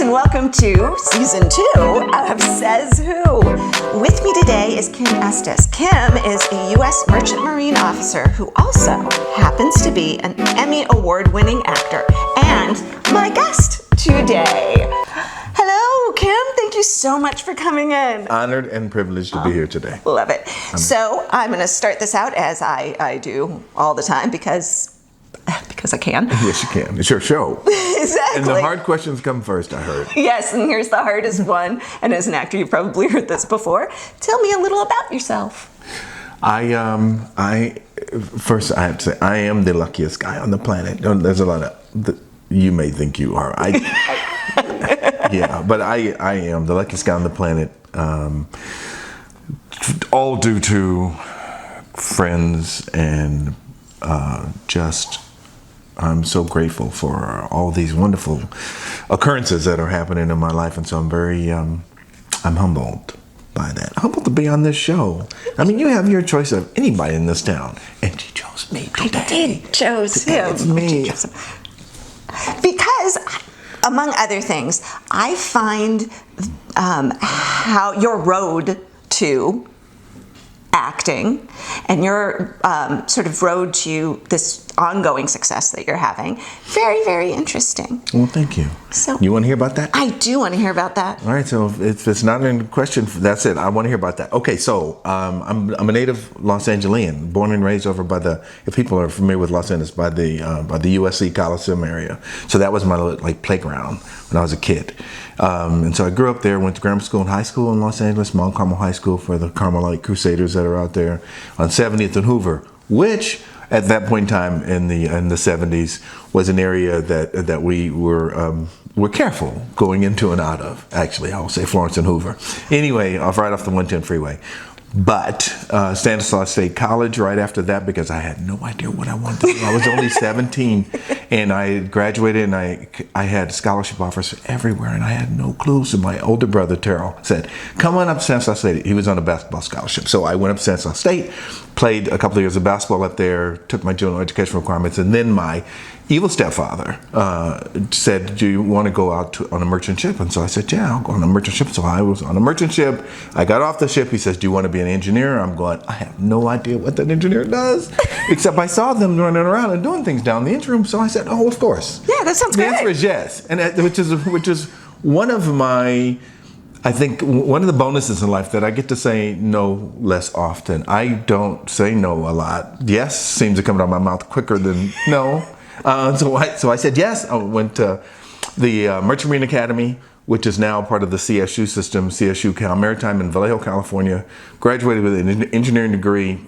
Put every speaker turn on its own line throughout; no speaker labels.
and welcome to Season 2 of Says Who. With me today is Kim Estes. Kim is a U.S. Merchant Marine officer who also happens to be an Emmy Award-winning actor and my guest today. Hello, Kim. Thank you so much for coming in.
Honored and privileged to be here today.
Love it. So I'm going to start this out as I do all the time because I can.
Yes, you can. It's your show.
Exactly.
And the hard questions come first, I heard.
Yes, and here's the hardest one. And as an actor, you've probably heard this before. Tell me a little about yourself.
First I have to say, I am the luckiest guy on the planet. There's a lot of, you may think you are. Yeah, but I am the luckiest guy on the planet. All due to friends and I'm so grateful for all these wonderful occurrences that are happening in my life, and so I'm humbled by that. Humbled to be on this show. I mean, you have your choice of anybody in this town, and you chose me today.
I did chose him.
It's me.
Because, among other things, I find how your road to acting and your sort of road to this ongoing success that you're having very, very interesting.
Well, thank you.
So
you want to hear about that?
I do want to hear about that.
All right, so if it's not in question, that's it. I want to hear about that. Okay, so I'm a native Los Angelean, born and raised over by if people are familiar with Los Angeles, by the USC Coliseum area. So that was my playground when I was a kid. And so I grew up there, went to grammar school and high school in Los Angeles, Mount Carmel High School for the Carmelite Crusaders that are out there on 70th and Hoover, which at that point in time in the 70s was an area that we were careful going into and out of. Actually, I'll say Florence and Hoover. Anyway, right off the 110 freeway. But Stanislaus State College right after that, because I had no idea what I wanted to do. I was only 17, and I graduated, and I had scholarship offers everywhere, and I had no clue. So my older brother, Terrell, said, come on up to Stanislaus State. He was on a basketball scholarship. So I went up to Stanislaus State, played a couple of years of basketball up there, took my general education requirements, and then my evil stepfather said, do you want to go out on a merchant ship? And so I said, yeah, I'll go on a merchant ship. So I was on a merchant ship. I got off the ship. He says, do you want to be an engineer? I'm going, I have no idea what that engineer does, except I saw them running around and doing things down the engine room. So I said, oh, of course.
Yeah, that sounds great.
The answer is yes. And which is one of my, I think, one of the bonuses in life that I get to say no less often. I don't say no a lot. Yes seems to come out of my mouth quicker than no. So I said yes. I went to the Merchant Marine Academy, which is now part of the CSU system, CSU Cal Maritime in Vallejo, California. Graduated with an engineering degree,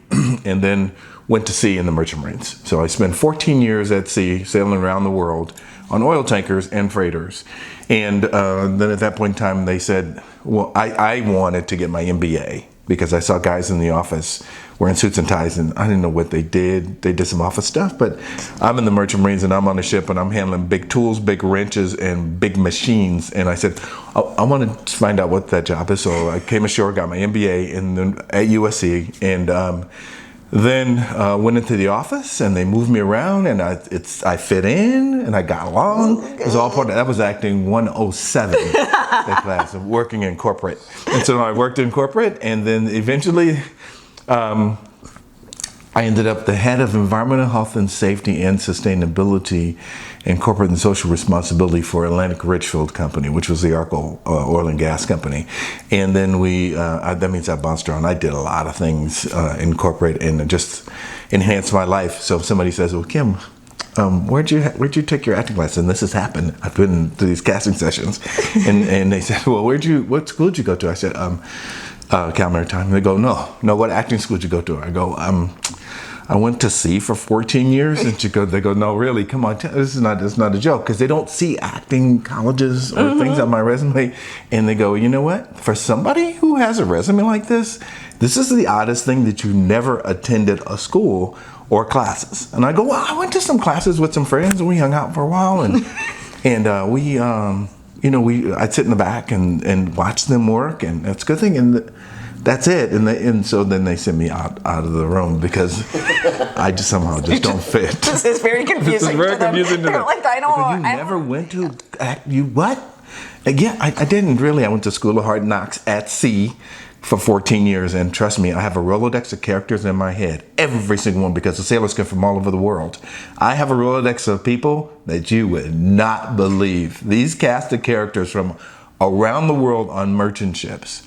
and then went to sea in the Merchant Marines. So I spent 14 years at sea, sailing around the world on oil tankers and freighters. And then at that point in time, they said, well, I wanted to get my MBA because I saw guys in the office wearing suits and ties, and I didn't know what they did. They did some office stuff, but I'm in the Merchant Marines, and I'm on a ship, and I'm handling big tools, big wrenches, and big machines. And I said, I want to find out what that job is. So I came ashore, got my MBA at USC, and then went into the office, and they moved me around, and I fit in, and I got along. It was all part of that. Was acting 107, that class of working in corporate. And so I worked in corporate, and then eventually I ended up the head of environmental health and safety and sustainability and corporate and social responsibility for Atlantic Richfield Company, which was the Arco oil and gas company. And then that means I bounced around. I did a lot of things in corporate and just enhanced my life. So if somebody says, well, Kim, where'd you take your acting class? And this has happened. I've been to these casting sessions. And they said, well, what school did you go to? I said, Cal Maritime. They go, no, what acting school did you go to? I go, I went to sea for 14 years. And they go, no, really, come on, this is not a joke, because they don't see acting colleges or things on my resume. And they go, you know what? For somebody who has a resume like this is the oddest thing that you never attended a school or classes. And I go, well, I went to some classes with some friends, and we hung out for a while, and I'd sit in the back and watch them work, and that's a good thing. And that's it. And so then they send me out of the room because I just somehow don't fit.
This is very confusing.
This is very confusing to them.
They're like, I don't.
You never went to act. You what? And yeah, I didn't really. I went to School of Hard Knocks at sea for 14 years, and trust me, I have a Rolodex of characters in my head, every single one, because the sailors come from all over the world. I have a Rolodex of people that you would not believe. These cast of characters from around the world on merchant ships,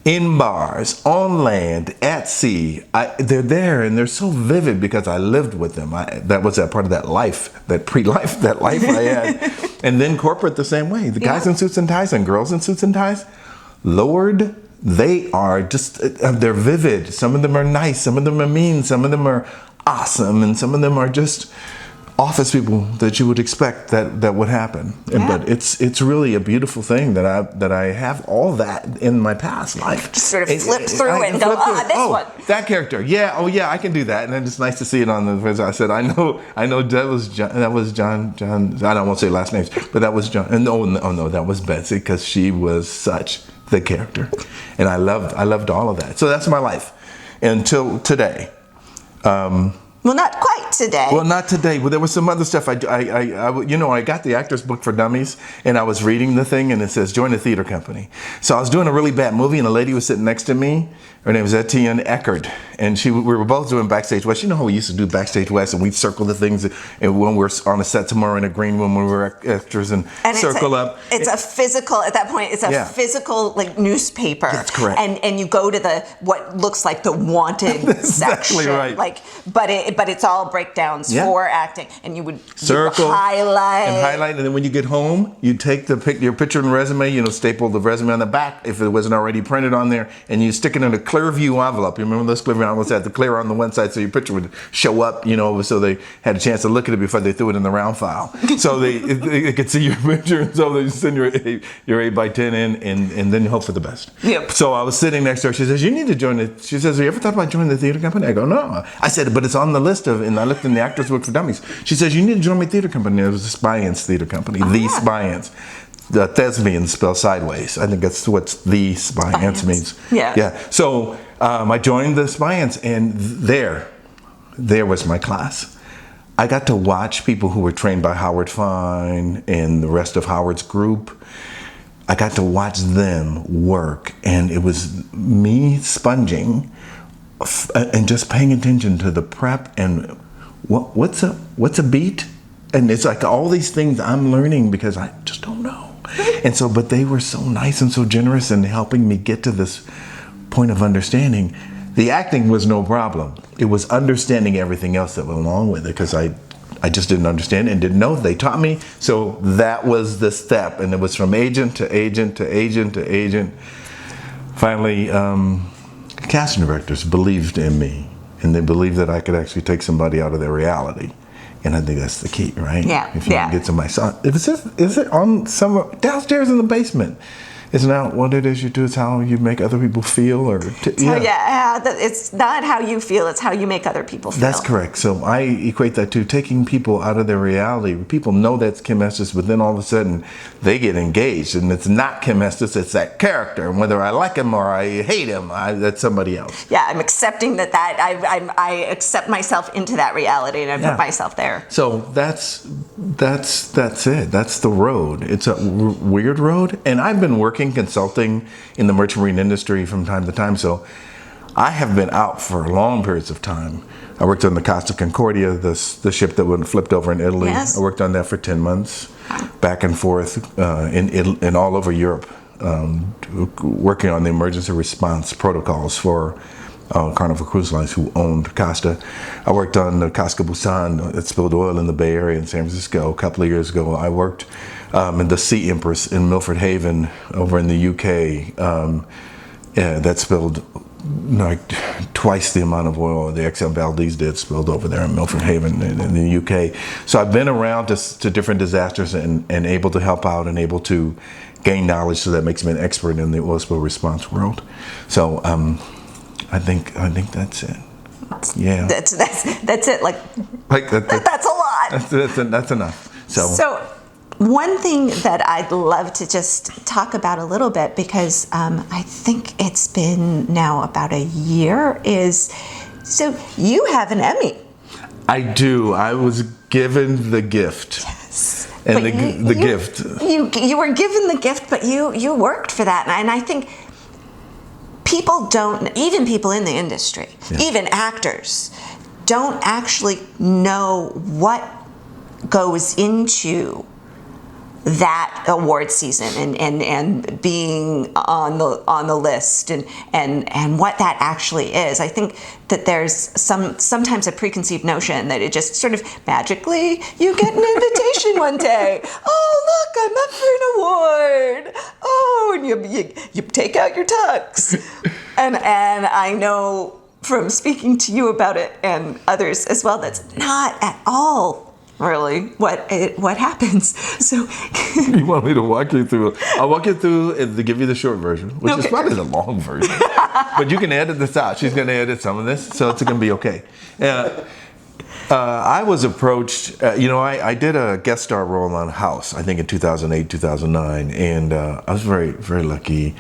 in bars, on land, at sea. They're there, and they're so vivid because I lived with them. That was that part of that life, that pre-life, that life I had. And then corporate the same way. The guys in suits and ties and girls in suits and ties, Lord, they are just, they're vivid. Some of them are nice, some of them are mean, some of them are awesome, and some of them are just office people that you would expect that would happen. Yeah. But it's really a beautiful thing that I have all that in my past life.
Just sort of flip through it and go, this one.
That character. Yeah, oh yeah, I can do that. And then it's nice to see it on the, I said, I know that was John, I don't want to say last names, but that was John. And no, that was Betsy, because she was such the character. And I loved all of that. So that's my life until today.
Well, not quite today.
Well, not today. Well, there was some other stuff. I got the Actors Book for Dummies, and I was reading the thing, and it says, join a theater company. So I was doing a really bad movie, and a lady was sitting next to me. Her name was Etienne Eckert, and we were both doing Backstage West. You know how we used to do Backstage West, and we'd circle the things, and when we're on a set tomorrow in a green room when we were extras, and circle up.
It's a physical, at that point, it's a physical like newspaper.
That's correct.
And you go to what looks like the wanted
exactly
section.
Right.
But it's all breakdowns for acting, and you would
circle,
highlight,
and then when you get home, you take your picture and resume, staple the resume on the back if it wasn't already printed on there, and you stick it in a clear view envelope. You remember those clear view envelopes had the clear on the one side, so your picture would show up, so they had a chance to look at it before they threw it in the round file. So they could see your picture, and so they send your 8x10 in, and then you hope for the best.
Yep.
So I was sitting next to her. She says, you need to join it. She says, have you ever thought about joining the theater company? I go, no. I said, but it's on the list and I looked in the Actors Book for Dummies. She says, you need to join my theater company. It was the Spy-Ins Theater Company, the Spy-Ins. The thespians spelled sideways. I think that's what the Spy-Ins means. Yeah. So I joined the Spy-Ins, and there was my class. I got to watch people who were trained by Howard Fine and the rest of Howard's group. I got to watch them work, and it was me sponging and just paying attention to the prep and what's a beat, and it's like all these things I'm learning because I just don't know. And so, but they were so nice and so generous in helping me get to this point of understanding. The acting was no problem. It was understanding everything else that went along with it, because I just didn't understand and didn't know. They taught me. So that was the step. And it was from agent to agent to agent to agent. Finally, casting directors believed in me, and they believed that I could actually take somebody out of their reality. And I think that's the key, right?
Yeah.
If you can get somebody, is it on somewhere downstairs in the basement? It's not what it is you do, it's how you make other people feel,
it's not how you feel, it's how you make other people feel.
That's correct. So I equate that to taking people out of their reality. People know that's Kim Estes, but then all of a sudden they get engaged, and it's not Kim Estes, it's that character. And whether I like him or I hate him, that's somebody else.
Yeah, I'm accepting that I accept myself into that reality, and I put myself there.
So that's it. That's the road. It's a weird road, and I've been working consulting in the merchant marine industry from time to time, so I have been out for long periods of time. I worked on the Costa Concordia, the ship that went flipped over in Italy. Yes. I worked on that for 10 months, back and forth in all over Europe, working on the emergency response protocols for Carnival Cruise Lines, who owned Costa. I worked on the Casca Busan that spilled oil in the Bay Area in San Francisco a couple of years ago. I worked in the Sea Empress in Milford Haven over in the UK that spilled like twice the amount of oil the XL Valdez did spilled over there in Milford Haven in the UK. So I've been around to different disasters and able to help out and able to gain knowledge, so that makes me an expert in the oil spill response world. So I think that's it. Yeah. That's
it. That's a lot.
That's enough. So
one thing that I'd love to just talk about a little bit, because I think it's been now about a year, is, so you have an Emmy.
I do. I was given the gift.
Yes.
and
But
the gift.
You were given the gift, but you worked for that, and I think people don't, even people in the industry, even actors, don't actually know what goes into that award season and being on the list and what that actually is. I think that there's sometimes a preconceived notion that it just sort of magically you get an invitation one day. Oh, look, I'm up for an award. Oh, and you take out your tux. And I know from speaking to you about it and others as well, that's not at all really what happens. So
you want me to walk you through? I'll walk you through and to give you the short version, which is probably the long version. But you can edit this out. She's going to edit some of this, so it's going to be okay. I was approached. I did a guest star role on House, I think in 2008, 2009, and I was very, very lucky.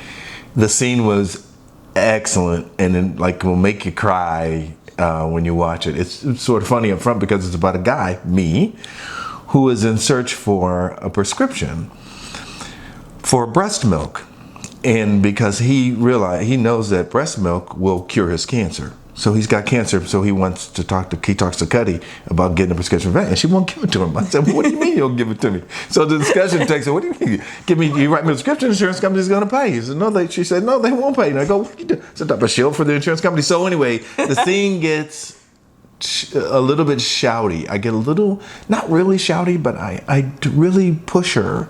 The scene was excellent, and then will make you cry. When you watch it, it's sort of funny up front because it's about a guy, me, who is in search for a prescription for breast milk, and because he knows that breast milk will cure his cancer. So he's got cancer, so he talks to Cuddy about getting a prescription for that, and she won't give it to him. I said, well, what do you mean you won't give it to me? So the discussion takes, what do you mean? You write me a prescription, insurance company's going to pay. He said, no, she said, no, they won't pay. And I go, what do you do? It's a type of shield for the insurance company. So anyway, the scene gets a little bit shouty. I get a little, not really shouty, but I really push her,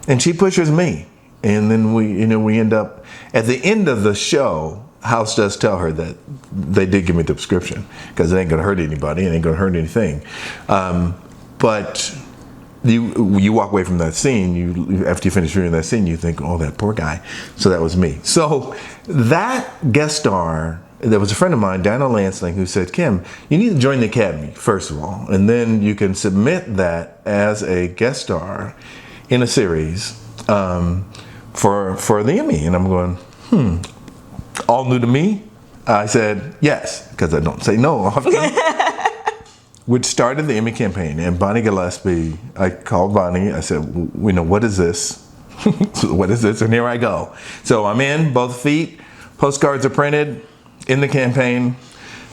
and she pushes me. And then we end up, at the end of the show, House does tell her that they did give me the prescription because it ain't gonna hurt anybody, it ain't gonna hurt anything. But you walk away from that scene, after you finish reading that scene, you think, oh, that poor guy. So that was me. So that guest star, there was a friend of mine, Daniel Lansling, who said, Kim, you need to join the Academy, first of all, and then you can submit that as a guest star in a series for the Emmy. And I'm going, all new to me? I said yes, because I don't say no often. Which started the Emmy campaign. And Bonnie Gillespie, I called Bonnie. I said, what is this? What is this? And here I go. So I'm in, both feet. Postcards are printed in the campaign.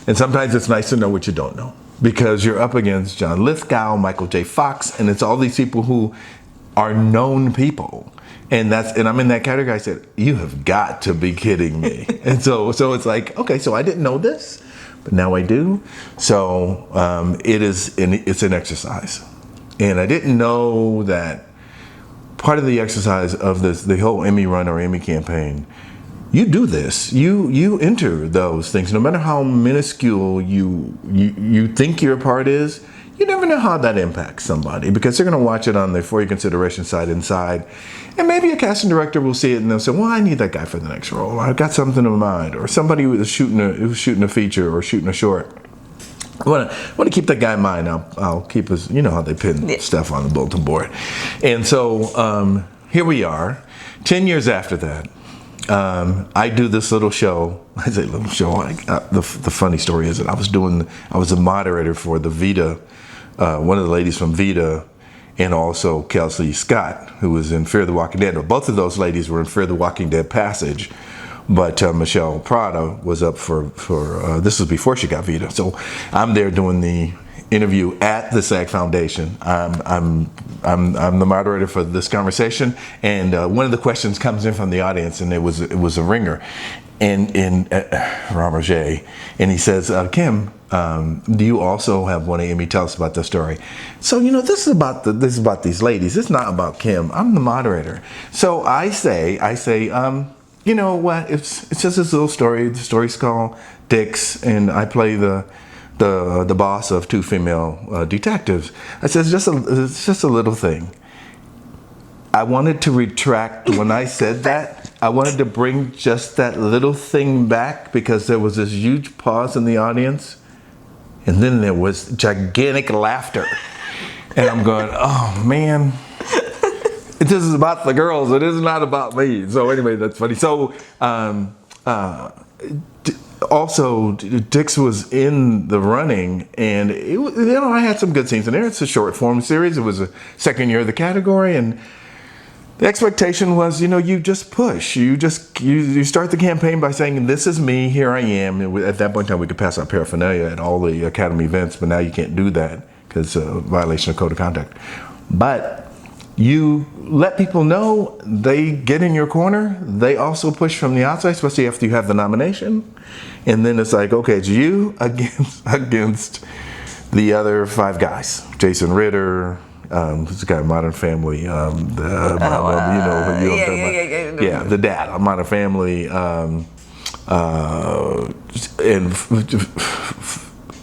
And sometimes it's nice to know what you don't know, because you're up against John Lithgow, Michael J. Fox, and it's all these people who are known people. And I'm in that category. I said, you have got to be kidding me. And so it's like, okay, so I didn't know this, but now I do. So it's an exercise. And I didn't know that part of the exercise of the whole Emmy run or Emmy campaign, you do this. You enter those things, no matter how minuscule you think your part is. You never know how that impacts somebody, because they're going to watch it on the for your consideration side inside. And maybe a casting director will see it and they'll say, well, I need that guy for the next role. I've got something in mind. Or somebody who was shooting a feature or shooting a short. I want to keep that guy in mind. I'll keep his, how they pin stuff on the bulletin board. And so here we are, 10 years after that. I do this little show. I say little show. The funny story is that I was a moderator for the Vita, one of the ladies from Vita, and also Kelsey Scott, who was in Fear the Walking Dead. Well, both of those ladies were in Fear the Walking Dead Passage, but Michelle Prada was up for this was before she got Vita. So I'm there doing the interview at the SAG Foundation. I'm the moderator for this conversation, and one of the questions comes in from the audience, and it was a ringer, and Robert J, and he says, Kim, do you also have one Emmy? Tell us about the story. So this is about these ladies. It's not about Kim. I'm the moderator. So I say, you know what? It's just this little story. The story's called Dix, and I play the boss of two female detectives. I said, it's just a little thing. I wanted to retract when I said that. I wanted to bring just that little thing back, because there was this huge pause in the audience, and then there was gigantic laughter. And I'm going, oh man, this is about the girls. It is not about me. So anyway, that's funny. So also, Dix was in the running, and I had some good scenes in there. It's a short form series. It was a second year of the category, and the expectation was, you just push. You start the campaign by saying, "This is me. Here I am." And at that point in time, we could pass out paraphernalia at all the Academy events, but now you can't do that because violation of code of conduct. But you let people know they get in your corner. They also push from the outside, especially after you have the nomination. And then it's like, okay, it's you against the other 5 guys. Jason Ritter, who's the guy in Modern Family. The dad on Modern Family. And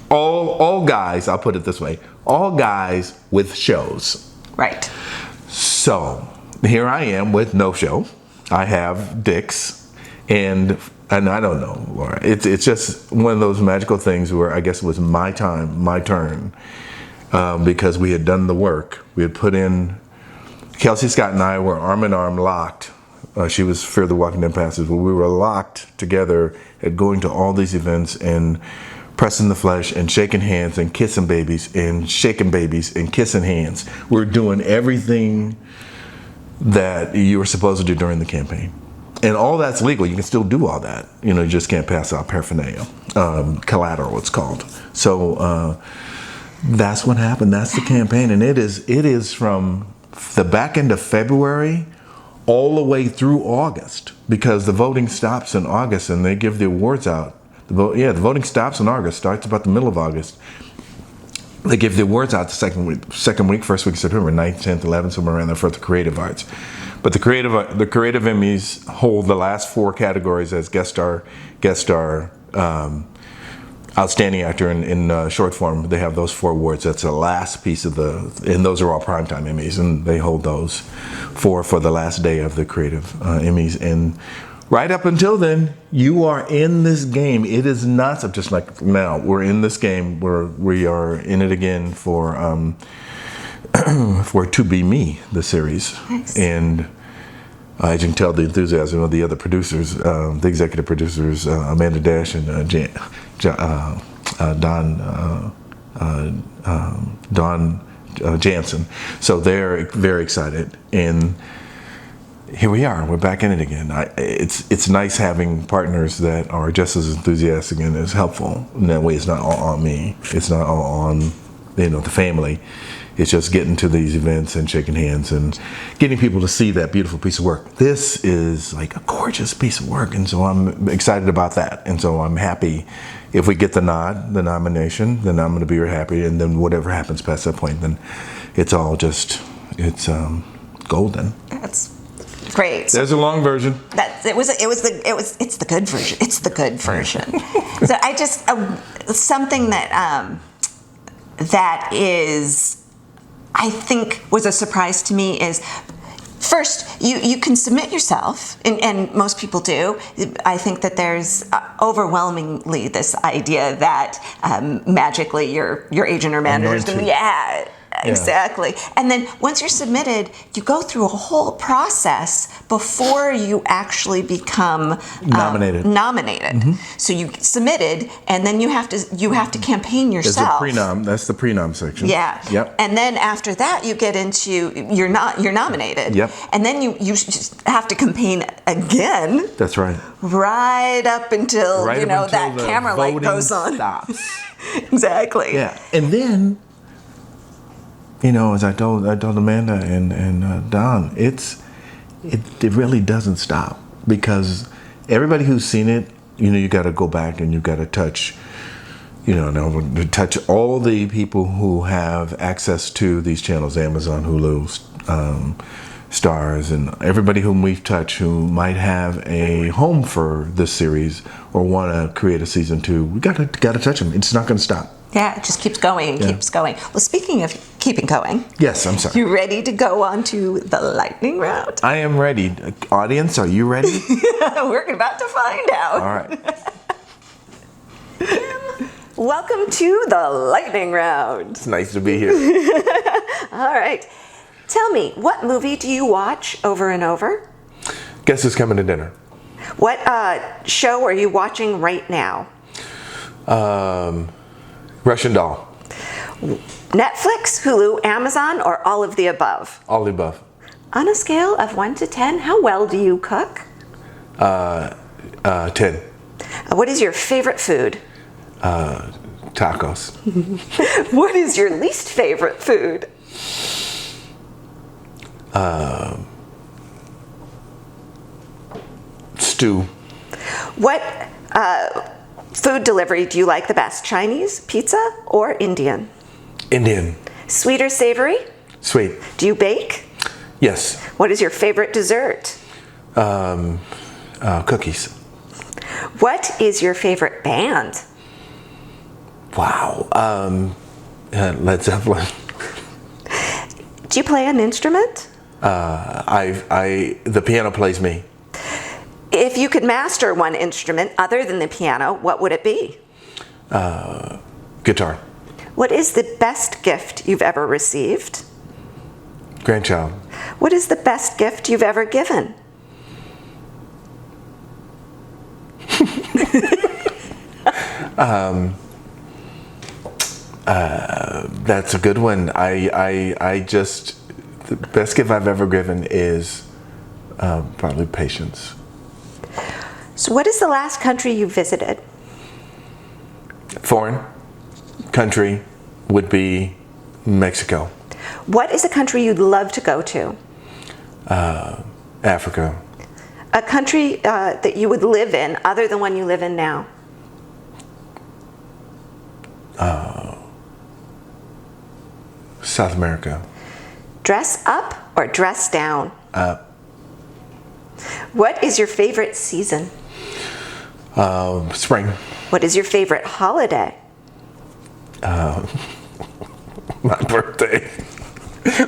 all guys, I'll put it this way, all guys with shows.
Right.
So here I am with no show. I have Dix, and I don't know, Laura. It's just one of those magical things where I guess it was my turn, because we had done the work. We had put in. Kelsey Scott and I were arm in arm, locked. She was Fear the Walking Dead Passage, but we were locked together at going to all these events and pressing the flesh and shaking hands and kissing babies and shaking babies and kissing hands. We're doing everything that you were supposed to do during the campaign. And all that's legal. You can still do all that. You just can't pass out paraphernalia. Collateral, it's called. So that's what happened. That's the campaign. And it is from the back end of February all the way through August, because the voting stops in August and they give the awards out. The voting stops in August, starts about the middle of August. They give the awards out the second week, first week of September, 9th, 10th, 11th, somewhere around there for the creative arts. But the creative Emmys hold the last 4 categories as guest star, outstanding actor in short form. They have those 4 awards. That's the last piece of and those are all primetime Emmys, and they hold those for the last day of the creative Emmys. And right up until then, you are in this game. It is not just like now. We're in this game where we are in it again for To Be Me, the series. Nice. And I can tell the enthusiasm of the other producers, the executive producers, Amanda Dash and Don Jansen. So they're very excited. And here we are. We're back in it again. It's nice having partners that are just as enthusiastic and as helpful. In that way, it's not all on me. It's not all on the family. It's just getting to these events and shaking hands and getting people to see that beautiful piece of work. This is like a gorgeous piece of work, and so I'm excited about that. And so I'm happy if we get the nod, the nomination, then I'm going to be happy. And then whatever happens past that point, then it's all just golden.
That's great.
There's a long version.
It's the good version. It's the good version. So I just something that is, I think, was a surprise to me is, first, you can submit yourself, and most people do. I think that there's overwhelmingly this idea that magically your agent or manager is going to be, exactly. And then once you're submitted, you go through a whole process before you actually become nominated. Mm-hmm. So you get submitted, and then you have to campaign yourself.
There's a prenom. That's the prenom section.
Yeah.
Yep.
And then after that, you get into you're nominated.
Yep.
And then you just have to campaign again.
That's right.
Right up until that camera light goes on.
Stops.
Exactly.
Yeah. And then, as I told Amanda and Don, it really doesn't stop, because everybody who's seen it, you got to go back and you got to touch, touch all the people who have access to these channels, Amazon, Hulu, Stars, and everybody whom we've touched who might have a home for this series or want to create a season 2. We got to touch them. It's not going to stop.
Yeah, it just keeps going and keeps going. Well, speaking of keeping going.
Yes, I'm sorry.
You ready to go on to the lightning round?
I am ready. Audience, are you ready?
We're about to find out.
All right.
Welcome to the lightning round.
It's nice to be here.
All right. Tell me, what movie do you watch over and over?
Guess who's coming to dinner?
What show are you watching right now?
Russian doll.
Netflix, Hulu, Amazon, or all of the above?
All the above.
On a scale of 1 to 10, how well do you cook?
10.
What is your favorite food?
Tacos.
What is your least favorite food?
Stew.
What food delivery do you like the best? Chinese, pizza, or Indian?
Indian.
Sweet or savory?
Sweet.
Do you bake?
Yes.
What is your favorite dessert?
Cookies.
What is your favorite band?
Wow. Led Zeppelin.
Do you play an instrument?
The piano plays me.
If you could master one instrument other than the piano, what would it be?
Guitar.
What is the best gift you've ever received?
Grandchild.
What is the best gift you've ever given?
That's a good one. The best gift I've ever given is probably patience.
So what is the last country you visited?
Foreign country would be Mexico.
What is a country you'd love to go to?
Africa.
A country that you would live in other than one you live in now?
South America.
Dress up or dress down? What is your favorite season?
Spring.
What is your favorite holiday?
My birthday.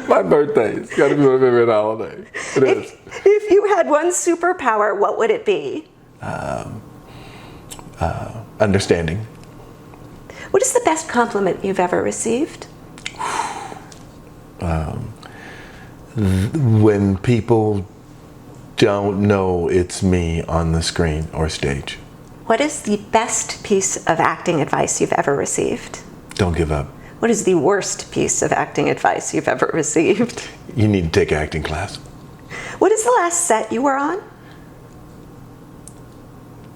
My birthday. It's got to be my favorite holiday. It is.
If you had one superpower, what would it be?
Understanding.
What is the best compliment you've ever received?
When people don't know it's me on the screen or stage.
What is the best piece of acting advice you've ever received?
Don't give up.
What is the worst piece of acting advice you've ever received?
You need to take acting class.
What is the last set you were on?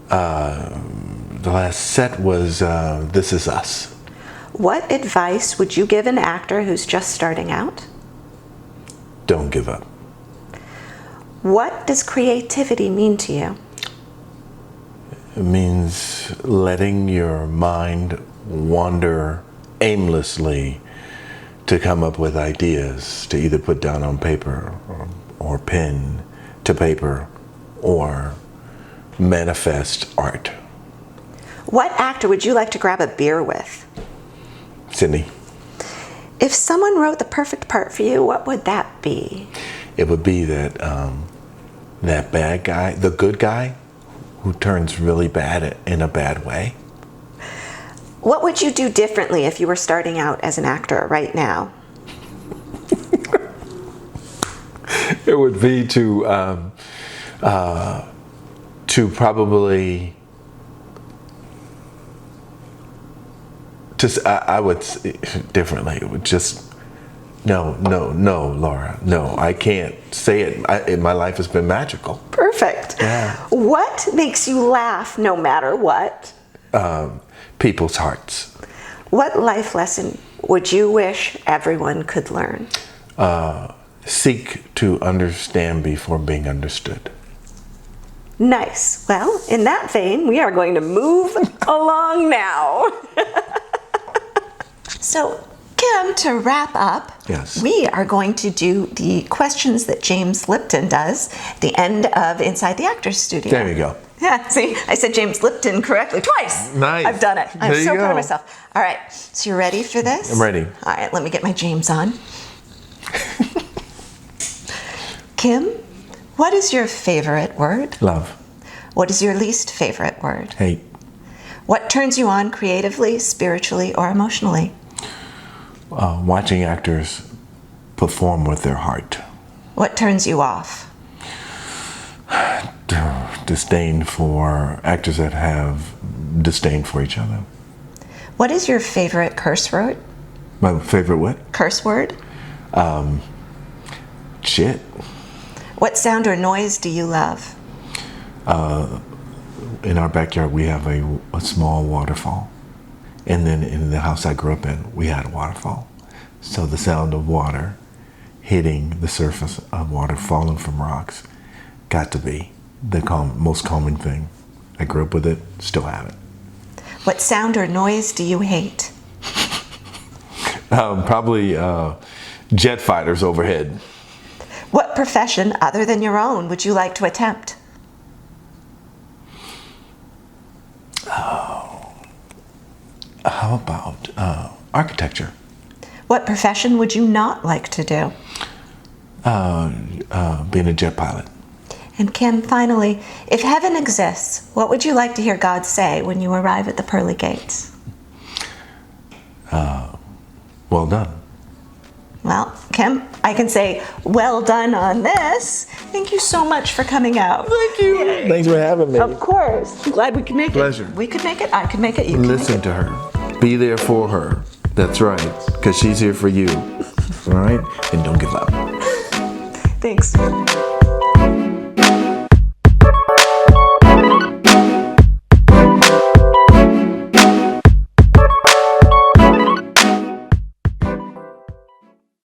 The last set was This Is Us.
What advice would you give an actor who's just starting out?
Don't give up.
What does creativity mean to you?
It means letting your mind wander aimlessly to come up with ideas to either put down on paper or pen to paper or manifest art.
What actor would you like to grab a beer with?
Sydney.
If someone wrote the perfect part for you, what would that be?
It would be that that bad guy, the good guy, who turns really bad in a bad way.
What would you do differently if you were starting out as an actor right now?
It would be to probably I would differently. It would just no, Laura, no. I can't say it. My life has been magical.
Perfect.
Yeah.
What makes you laugh no matter what?
People's hearts.
What life lesson would you wish everyone could learn?
Seek to understand before being understood.
Nice. Well, in that vein, we are going to move along now. So, Kim, to wrap up,
yes,
we are going to do the questions that James Lipton does at the end of Inside the Actors Studio.
There you go.
Yeah, see, I said James Lipton correctly twice.
Nice.
I've done it. I'm
There
so
you
proud of
go.
myself. All right, so you ready for this?
I'm ready.
All right, let me get my James on. Kim, what is your favorite word?
Love.
What is your least favorite word?
Hate.
What turns you on creatively, spiritually, or emotionally?
Watching actors perform with their heart.
What turns you off?
Disdain for actors that have disdain for each other.
What is your favorite curse word?
My favorite what?
Curse word?
Shit.
What sound or noise do you love?
In our backyard, we have a small waterfall. And then in the house I grew up in, we had a waterfall. So the sound of water hitting the surface of water, falling from rocks, got to be the most calming thing. I grew up with it, still have it.
What sound or noise do you hate?
Probably jet fighters overhead.
What profession other than your own would you like to attempt?
How about architecture?
What profession would you not like to do?
Being a jet pilot.
And Kim, finally, if heaven exists, what would you like to hear God say when you arrive at the pearly gates?
Well done.
Well, Kim, I can say well done on this. Thank you so much for coming out.
Thank you.
Yay.
Thanks for having me.
Of course. I'm glad we could make
Pleasure.
it. We could make it. I could make it. You can
Listen
make it.
to her. Be there for her. That's right. Because she's here for you. All right? And don't give up.
Thanks.